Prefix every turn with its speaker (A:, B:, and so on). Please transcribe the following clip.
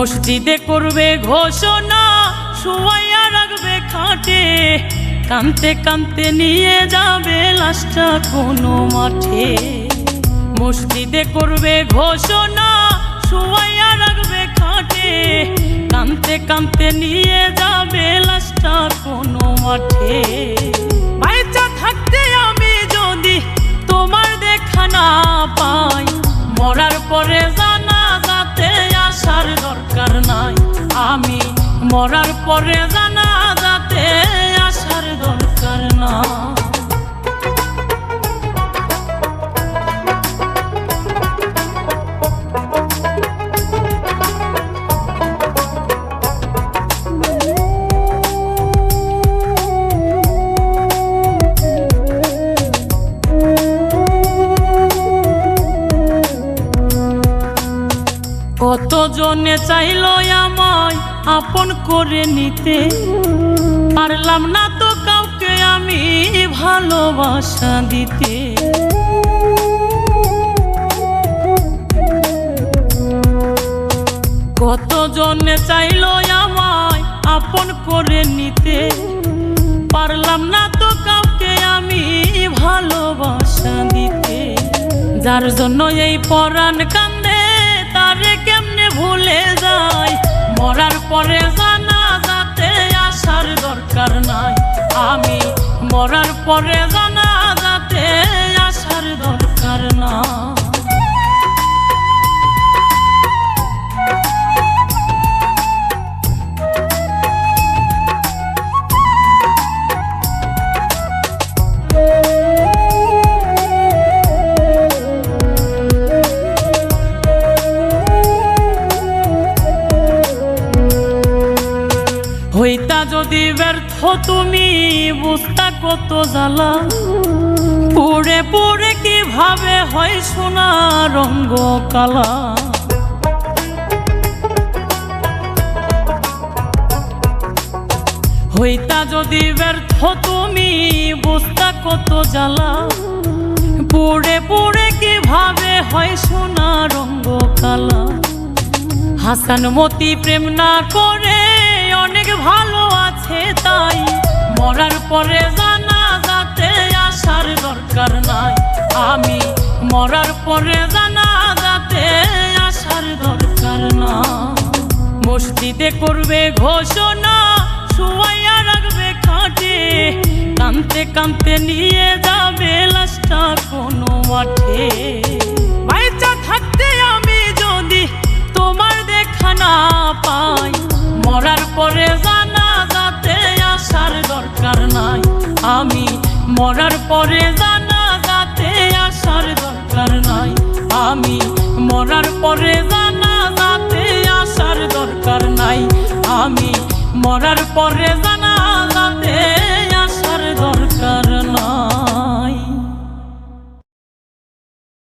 A: মসজিদে করবে ঘোষণা, শুয়াইয়া রাখবে খাটে, কানতে কানতে নিয়ে যাবে লাশটা কোনো মাঠে। মসজিদে করবে ঘোষণা, শুয়াইয়া রাখবে খাটে, কানতে কানতে নিয়ে যাবে লাশটা কোনো মাঠে। বাইচা থাকতে আমি যদি তোমার দেখা না পাই, মরার পরে জানাজাতে আসার দরকার নাই। আমি মরার পরে জানাজাতে আসার দরকার না। কতজনে চাইলো আমায় আপন করে নিতে, পারলাম না তো কাউকে আমি ভালোবাসা দিতে। কতজনে চাইলো আমায় আপন করে নিতে, পারলাম না তো কাউকে আমি ভালোবাসা দিতে। যার জন্য এই পরাণ কান্দে, তারে কেমনে ভুলে যায়, মরার পরে জানাজাতে আসার দরকার নাই। আমি মরার পরে জানাজাতে আসার দরকার না। হইতা যদি ব্যর্থ তুমি, বুঝতা কত জ্বালা, পুড়ে পুড়ে কিভাবে হয় সোনা রঙ্গ কালা। হইতা যদি ব্যর্থ তুমি, বুঝতা কত জ্বালা, পুড়ে পুড়ে কিভাবে হয় সোনা রঙ্গ কালা। হাসান মতি প্রেম না করে অনেক ভালো আছে, তাই মরার পরে জানাজাতে আসার দরকার নাই। আমি মরার পরে জানাজাতে আসার দরকার না। মসজিদে করবে ঘোষণা, শুয়াইয়া রাখবে খাটে, কানতে কানতে নিয়ে যাবে লাশটা কোনো মাঠে। বাইচা থাকতে আমি যদি তোমার দেখা না পাই, মরার পরে জানাজাতে আসার দরকার নাই। আমি মরার পরে জানাজাতে আসার দরকার নাই। আমি মরার পরে জানাজাতে আসার দরকার নাই। আমি মরার পরে